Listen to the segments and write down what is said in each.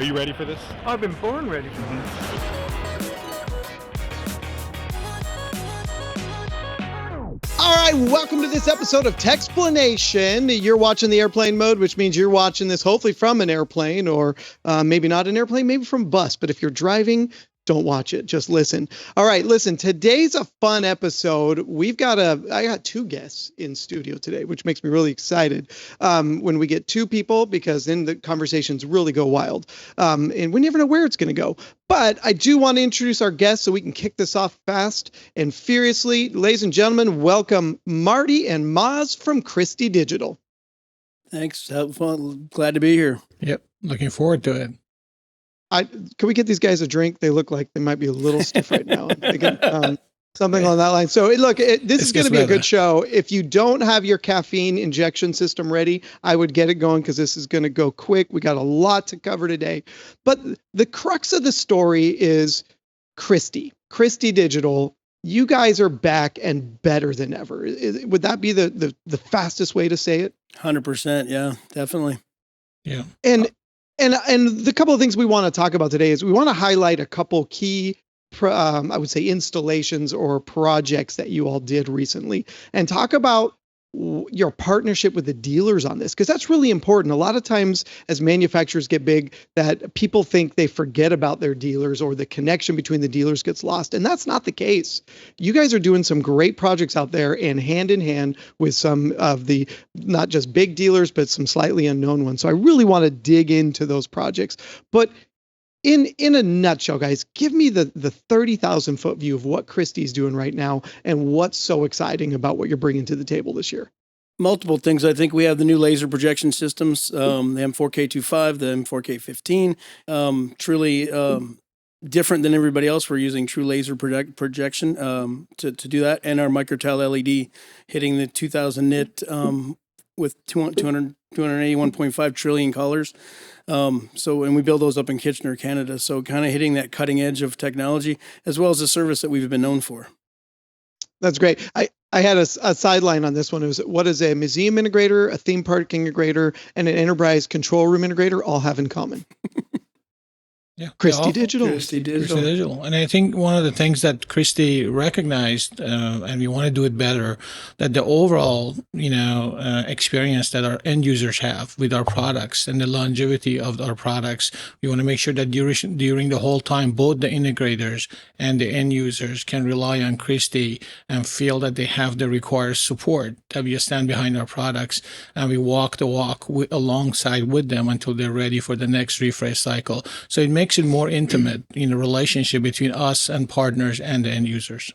Are you ready for this? I've been born ready for this. All right, welcome to this episode of Techsplanation. You're watching the airplane mode, which means you're watching this hopefully from an airplane or maybe not an airplane, maybe from bus. But if you're driving, don't watch it. Just listen. All right, listen, today's a fun episode. I got two guests in studio today, which makes me really excited when we get two people, because then the conversations really go wild. And we never know where it's going to go. But I do want to introduce our guests so we can kick this off fast and furiously. Ladies and gentlemen, welcome Marty and Maz from Christie Digital. Thanks. Have fun. Glad to be here. Yep. Looking forward to it. Can we get these guys a drink? They look like they might be a little stiff right now. Something on that line. So this is going to be a good show. If you don't have your caffeine injection system ready, I would get it going because this is going to go quick. We got a lot to cover today. But the crux of the story is Christie Digital. You guys are back and better than ever. Would that be the fastest way to say it? 100%. Yeah, definitely. Yeah. And the couple of things we want to talk about today is we want to highlight a couple key, I would say, installations or projects that you all did recently, and talk about your partnership with the dealers on this, because that's really important. A lot of times as manufacturers get big, that people think they forget about their dealers or the connection between the dealers gets lost. And that's not the case. You guys are doing some great projects out there, and hand in hand with some of the, not just big dealers, but some slightly unknown ones. So I really want to dig into those projects. But in a nutshell, guys, give me the 30,000 foot view of what Christie's doing right now and what's so exciting about what you're bringing to the table this year. Multiple things. I think we have the new laser projection systems, the M4K25, the M4K15, truly different than everybody else. We're using true laser projection to do that, and our microtel LED hitting the 2000 nit with 281.5 trillion colors. And we build those up in Kitchener, Canada. So kind of hitting that cutting edge of technology, as well as the service that we've been known for. That's great. I had a sideline on this one. It was, what does a museum integrator, a theme park integrator, and an enterprise control room integrator all have in common? Yeah, Christie Digital. Christie Digital. And I think one of the things that Christie recognized, and we want to do it better, that the overall, experience that our end users have with our products and the longevity of our products, we want to make sure that during the whole time, both the integrators and the end users can rely on Christie and feel that they have the required support, that we stand behind our products and we walk the walk alongside with them until they're ready for the next refresh cycle. So it makes it more intimate in the relationship between us and partners and the end users.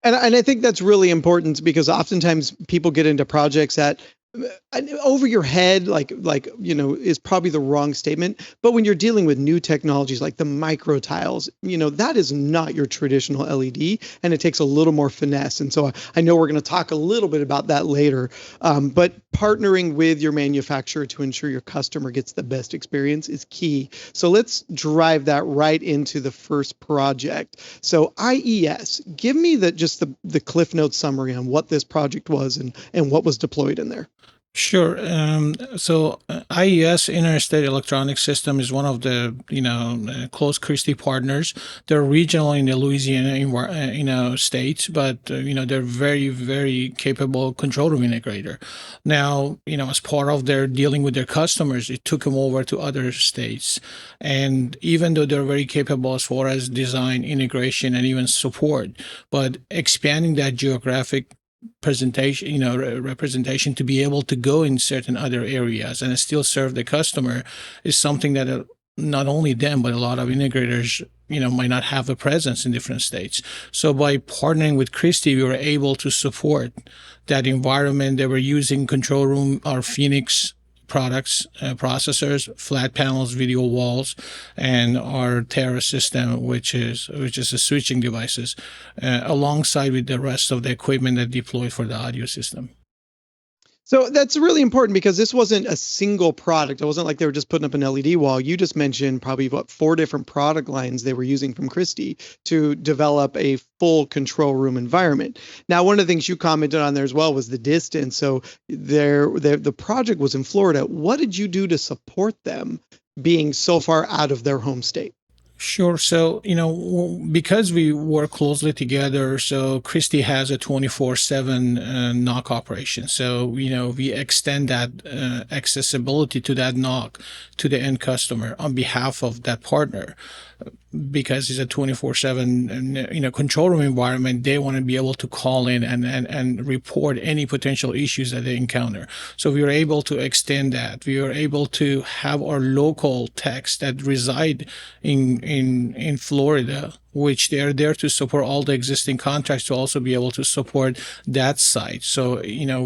And I think that's really important, because oftentimes people get into projects that over your head, is probably the wrong statement. But when you're dealing with new technologies like the micro tiles, that is not your traditional LED, and it takes a little more finesse. And so I know we're going to talk a little bit about that later. But partnering with your manufacturer to ensure your customer gets the best experience is key. So let's drive that right into the first project. So IES, give me the Cliff Notes summary on what this project was and what was deployed in there. Sure. So IES, Interstate Electronic System, is one of the close Christie partners. They're regional in the Louisiana states, but they're very, very capable control room integrator. Now, as part of their dealing with their customers, it took them over to other states. And even though they're very capable as far as design, integration, and even support, but expanding that geographic representation to be able to go in certain other areas and still serve the customer is something that not only them, but a lot of integrators, might not have a presence in different states. So by partnering with Christie, we were able to support that environment. They were using control room, our Phoenix products, processors, flat panels, video walls, and our Terra system, which is the switching devices, alongside with the rest of the equipment that deployed for the audio system. So that's really important, because this wasn't a single product. It wasn't like they were just putting up an LED wall. You just mentioned probably 4 different product lines they were using from Christie to develop a full control room environment. Now, one of the things you commented on there as well was the distance. So the project was in Florida. What did you do to support them being so far out of their home state? Sure. So, because we work closely together, so Christie has a 24/7 knock operation. So, we extend that accessibility to that knock to the end customer on behalf of that partner. Because it's a 24/7 control room environment, they want to be able to call in and report any potential issues that they encounter. So we are able to extend that. We are able to have our local techs that reside in Florida, which they are there to support all the existing contracts, to also be able to support that site. So,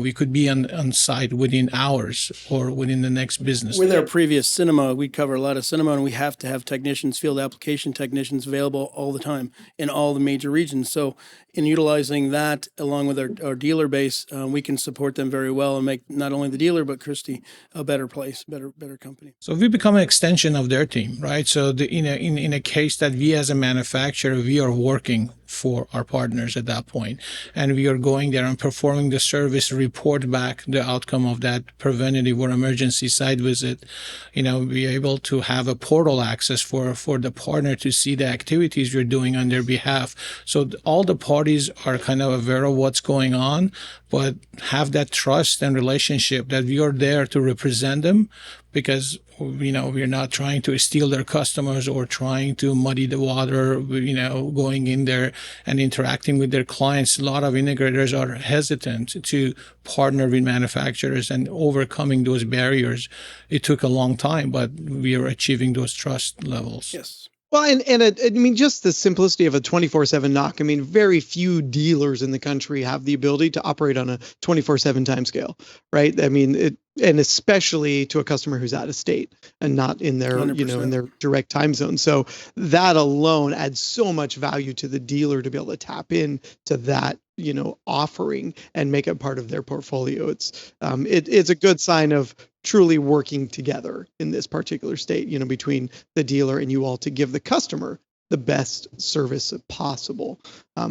we could be on site within hours or within the next business With day. our previous cinema, we cover a lot of cinema, and we have to have technicians, field application technicians available all the time in all the major regions. So in utilizing that along with our dealer base, we can support them very well and make not only the dealer, but Christie a better place, better company. So we become an extension of their team, right? So in a case that we as a manufacturer, we are working for our partners at that point, and we are going there and performing the service, report back the outcome of that preventative or emergency site visit. Be able to have a portal access for the partner to see the activities you're doing on their behalf. So all the parties are kind of aware of what's going on, but have that trust and relationship that we are there to represent them, because we're not trying to steal their customers or trying to muddy the water, going in there and interacting with their clients. A lot of integrators are hesitant to partner with manufacturers, and overcoming those barriers, it took a long time, but we are achieving those trust levels. Yes. Well, just the simplicity of a 24/7 knock. Very few dealers in the country have the ability to operate on a 24/7 timescale, right? And especially to a customer who's out of state and not in their, 100%. in their direct time zone. So that alone adds so much value to the dealer to be able to tap in to that, offering and make it part of their portfolio. It's a good sign of truly working together in this particular state, between the dealer and you all to give the customer the best service possible.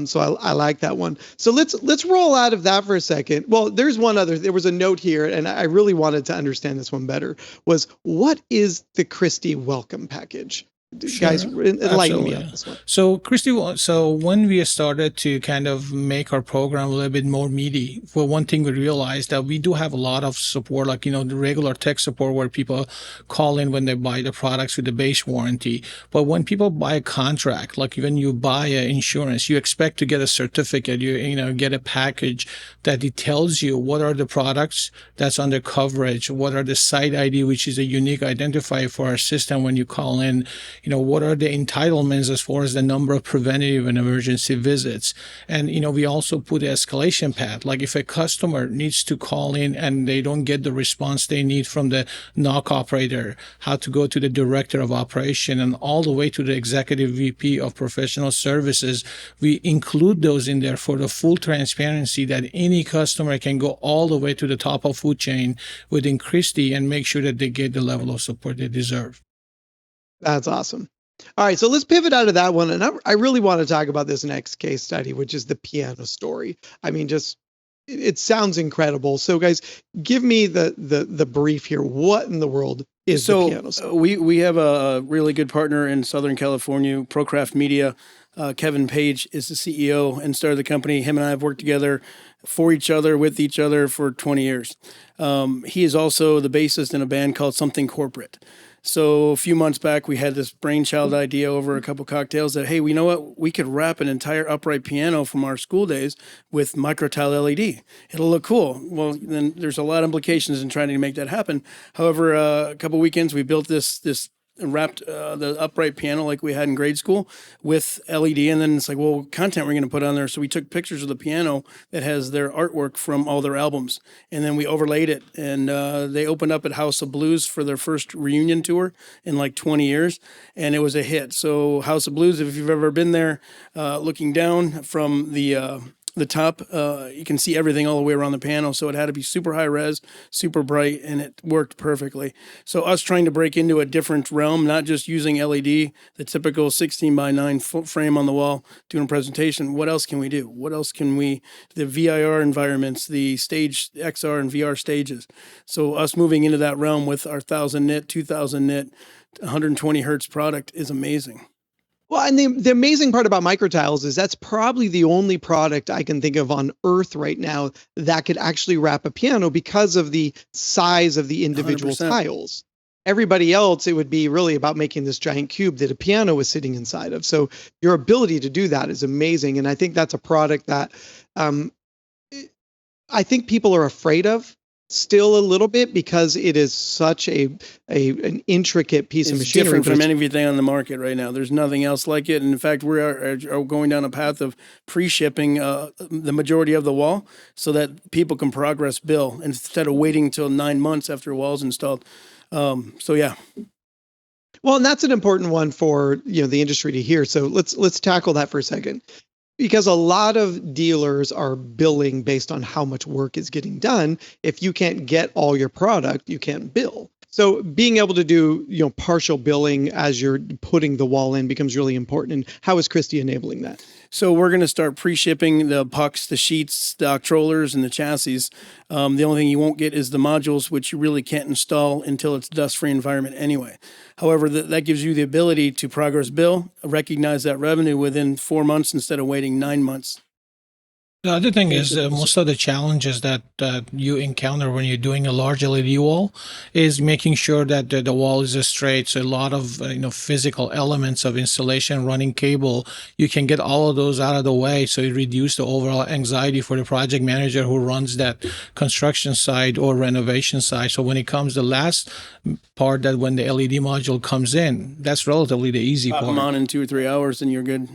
So I like that one. So let's roll out of that for a second. Well, there was a note here, and I really wanted to understand this one better, was what is the Christie welcome package? Sure. Guys, enlighten me Absolutely. on this one. So, Christy, so when we started to kind of make our program a little bit more meaty, well, one thing we realized that we do have a lot of support, like, the regular tech support where people call in when they buy the products with the base warranty. But when people buy a contract, like when you buy an insurance, you expect to get a certificate, get a package that it tells you what are the products that's under coverage, what are the site ID, which is a unique identifier for our system when you call in. What are the entitlements as far as the number of preventative and emergency visits? And, we also put the escalation path. Like if a customer needs to call in and they don't get the response they need from the knock operator, how to go to the director of operation and all the way to the executive VP of professional services. We include those in there for the full transparency that any customer can go all the way to the top of food chain within Christie and make sure that they get the level of support they deserve. That's awesome. All right, so let's pivot out of that one. And I really want to talk about this next case study, which is the piano story. It sounds incredible. So guys, give me the brief here. What in the world is the piano story? We have a really good partner in Southern California, Procraft Media. Kevin Page is the CEO and started the company. Him and I have worked together for each other, with each other for 20 years. He is also the bassist in a band called Something Corporate. So a few months back, we had this brainchild idea over a couple cocktails that, hey, you know what? We could wrap an entire upright piano from our school days with microtile LED. It'll look cool. Well, then there's a lot of implications in trying to make that happen. However, a couple weekends, we built this wrapped the upright piano like we had in grade school with LED, and then it's like, well, what content we're going to put on there. So we took pictures of the piano that has their artwork from all their albums, and then we overlaid it, and they opened up at House of Blues for their first reunion tour in like 20 years, and it was a hit. So House of Blues, if you've ever been there, looking down from the top, you can see everything all the way around the piano. So it had to be super high res, super bright, and it worked perfectly. So us trying to break into a different realm, not just using LED, the typical 16:9 frame on the wall, doing a presentation. What else can we do? What else can we, the VIR environments, the stage XR and VR stages. So us moving into that realm with our 1,000 nit, 2,000 nit, 120 hertz product is amazing. Well, and the amazing part about microtiles is that's probably the only product I can think of on Earth right now that could actually wrap a piano because of the size of the individual 100%. tiles. Everybody else, it would be really about making this giant cube that a piano was sitting inside of. So your ability to do that is amazing. And I think that's a product that I think people are afraid of still a little bit because it is such an intricate piece of It's machinery. different but from it's- anything on the market right now. There's nothing else like it. And in fact, we are going down a path of pre-shipping the majority of the wall so that people can progress bill instead of waiting until 9 months after a wall's installed. So yeah. Well, and that's an important one for the industry to hear. So let's tackle that for a second. Because a lot of dealers are billing based on how much work is getting done. If you can't get all your product, you can't bill. So being able to do partial billing as you're putting the wall in becomes really important. And how is Christie enabling that? So we're going to start pre-shipping the pucks, the sheets, the controllers, and the chassis. The only thing you won't get is the modules, which you really can't install until it's a dust-free environment anyway. However, that gives you the ability to progress bill, recognize that revenue within 4 months instead of waiting 9 months. The other thing is most of the challenges that you encounter when you're doing a large LED wall is making sure that the wall is straight. So a lot of physical elements of installation, running cable, you can get all of those out of the way. So it reduces the overall anxiety for the project manager who runs that construction site or renovation site. So when it comes the last part, that when the LED module comes in, that's relatively the easy Pop part. them on in 2 or 3 hours, and you're good.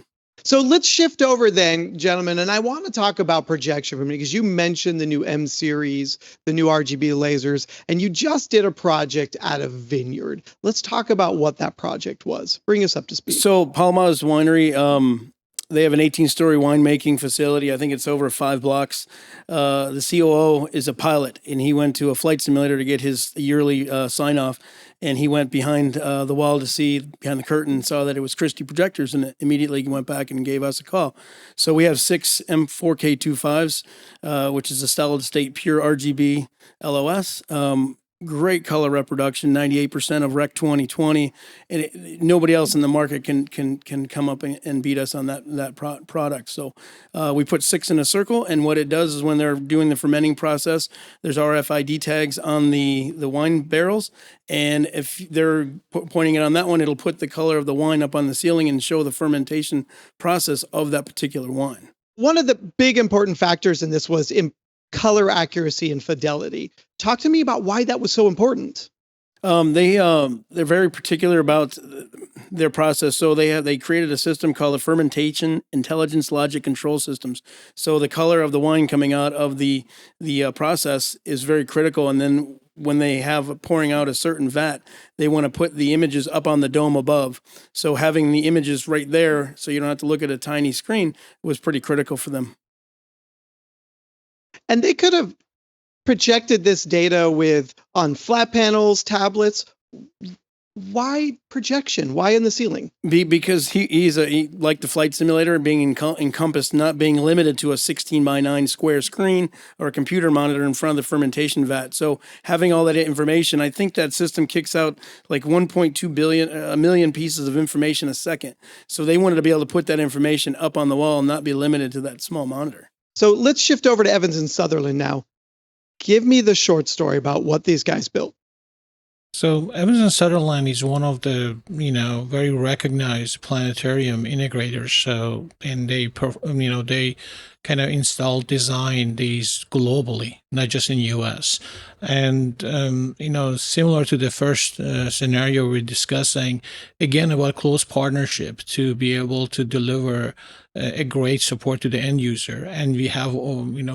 So let's shift over then, gentlemen, and I want to talk about projection for a minute because you mentioned the new M series, the new RGB lasers, and you just did a project at a vineyard. Let's talk about what that project was. Bring us up to speed. So Palma's Winery, they have an 18-story winemaking facility. I think it's over 5 blocks. The COO is a pilot, and he went to a flight simulator to get his yearly sign-off. And he went behind the wall to see behind the curtain and saw that it was Christie projectors, and immediately went back and gave us a call. So we have 6 M4K25s, which is a solid-state pure RGB LOS. Great color reproduction, 98% of Rec 2020, and nobody else in the market can come up and beat us on that product. So we put 6 in a circle, and what it does is when they're doing the fermenting process, there's RFID tags on the wine barrels, and if they're pointing it on that one, it'll put the color of the wine up on the ceiling and show the fermentation process of that particular wine. One of the big important factors in this was in color accuracy and fidelity. Talk to me about why that was so important. They're very particular about their process. So they created a system called the Fermentation Intelligence Logic Control Systems. So the color of the wine coming out of the process is very critical. And then when they have pouring out a certain vat, they want to put the images up on the dome above. So having the images right there, so you don't have to look at a tiny screen, was pretty critical for them. And they could have projected this data on flat panels, tablets. Why projection? Why in the ceiling? Because he like the flight simulator, being encompassed, not being limited to a 16:9 square screen or a computer monitor in front of the fermentation vat. So having all that information, I think that system kicks out like 1.2 billion, a million pieces of information a second. So they wanted to be able to put that information up on the wall and not be limited to that small monitor. So let's shift over to Evans and Sutherland now. Give me the short story about what these guys built. So Evans and Sutherland is one of the very recognized planetarium integrators. So and they kind of design these globally, not just in U.S. And similar to the first scenario we're discussing, again about close partnership to be able to deliver a great support to the end user. And we have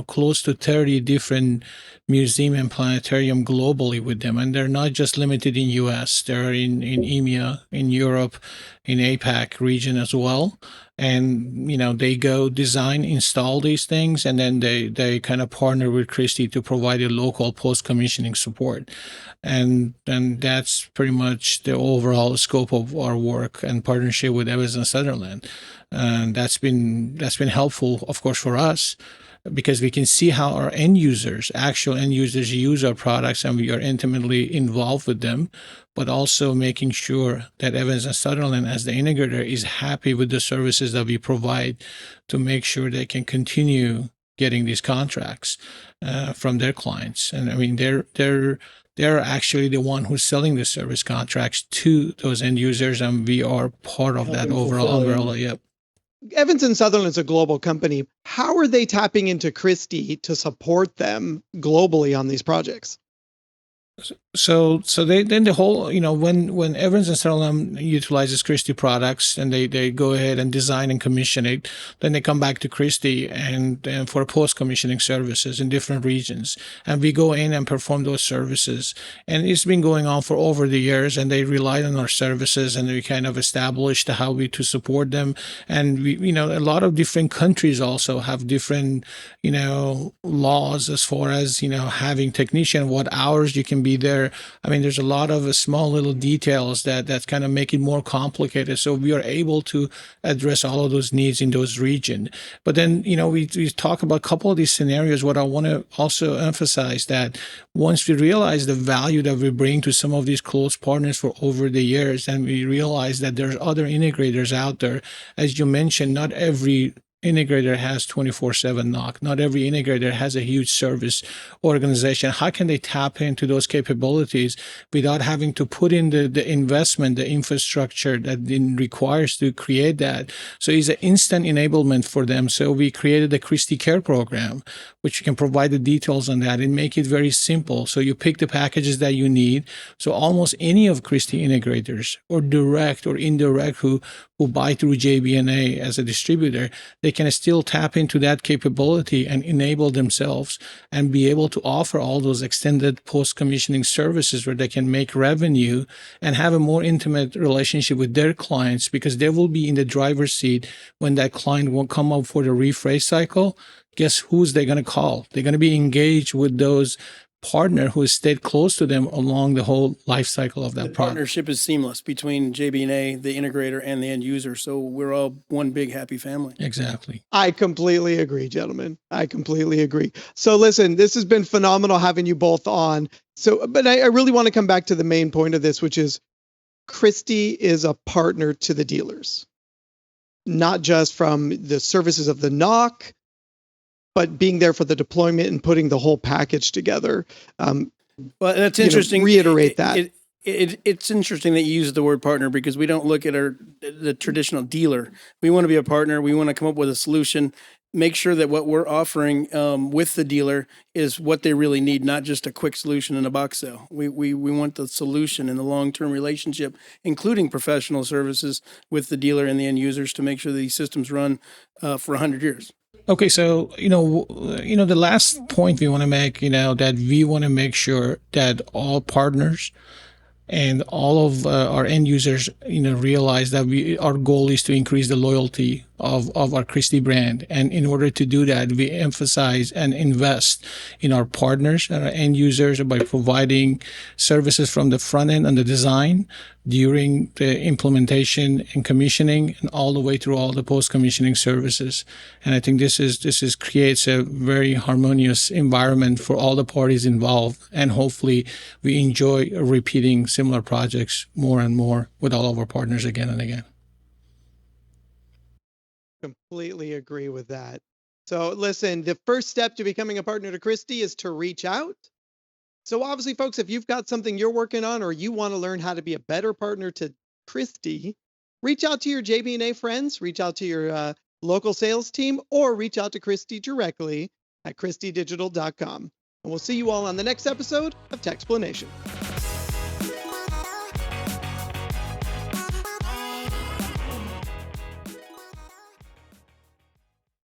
close to 30 different museum and planetarium globally with them, and they're not just limited in U.S. They're in EMEA, in Europe, in APAC region as well. And they go design, install these things, and then they kind of partner with Christie to provide a local post-commissioning support. And that's pretty much the overall scope of our work and partnership with Evans and Sutherland. And that's been helpful, of course, for us. because we can see how our end users, actual end users, use our products, and we are intimately involved with them, but also making sure that Evans and Sutherland, as the integrator, is happy with the services that we provide to make sure they can continue getting these contracts from their clients. And I mean, they're actually the one who's selling the service contracts to those end users, and we are part of that overall umbrella. Yep. Evans and Sutherland is a global company. How are they tapping into Christie to support them globally on these projects? So they then the whole, when Evans and Sutherland utilizes Christie products and they go ahead and design and commission it, then they come back to Christie and for post-commissioning services in different regions. And we go in and perform those services. And it's been going on for over the years, and they relied on our services, and we kind of established how we to support them. And we, a lot of different countries also have different, laws as far as, having technician, what hours you can be there. I mean, there's a lot of small little details that kind of make it more complicated. So we are able to address all of those needs in those regions. But then, we talk about a couple of these scenarios. What I want to also emphasize that once we realize the value that we bring to some of these close partners for over the years, and we realize that there's other integrators out there, as you mentioned, not every integrator has 24/7 knock. Not every integrator has a huge service organization. How can they tap into those capabilities without having to put in the investment, the infrastructure that it requires to create that? So it's an instant enablement for them. So we created the Christie Care program, which can provide the details on that and make it very simple. So you pick the packages that you need. So almost any of Christie integrators, or direct or indirect, who buy through JB&A as a distributor, they can still tap into that capability and enable themselves and be able to offer all those extended post-commissioning services where they can make revenue and have a more intimate relationship with their clients, because they will be in the driver's seat when that client will come up for the rephrase cycle. Guess who's they're going to call? They're going to be engaged with those partner who has stayed close to them along the whole life cycle of that product. Partnership is seamless between JB&A, the integrator, and the end user. So we're all one big happy family. Exactly. I completely agree, gentlemen. I completely agree. So listen, this has been phenomenal having you both on. But I really want to come back to the main point of this, which is Christie is a partner to the dealers, not just from the services of the knock, but being there for the deployment and putting the whole package together. Well, that's interesting. Reiterate that. It's interesting that you use the word partner, because we don't look at the traditional dealer. We want to be a partner. We want to come up with a solution, make sure that what we're offering with the dealer is what they really need, not just a quick solution in a box sale. We want the solution and the long-term relationship, including professional services with the dealer and the end users, to make sure these systems run for 100 years. Okay, so the last point we want to make, that we want to make sure that all partners and all of our end users, realize that our goal is to increase the loyalty of our Christie brand. And in order to do that, we emphasize and invest in our partners and our end users by providing services from the front end and the design, during the implementation and commissioning, and all the way through all the post-commissioning services. And I think this creates a very harmonious environment for all the parties involved. And hopefully we enjoy repeating similar projects more and more with all of our partners again and again. Completely agree with that. So listen, the first step to becoming a partner to Christie is to reach out. So obviously, folks, if you've got something you're working on, or you want to learn how to be a better partner to Christie, reach out to your JB&A friends, reach out to your local sales team, or reach out to Christie directly at christiedigital.com. And we'll see you all on the next episode of Techsplanation.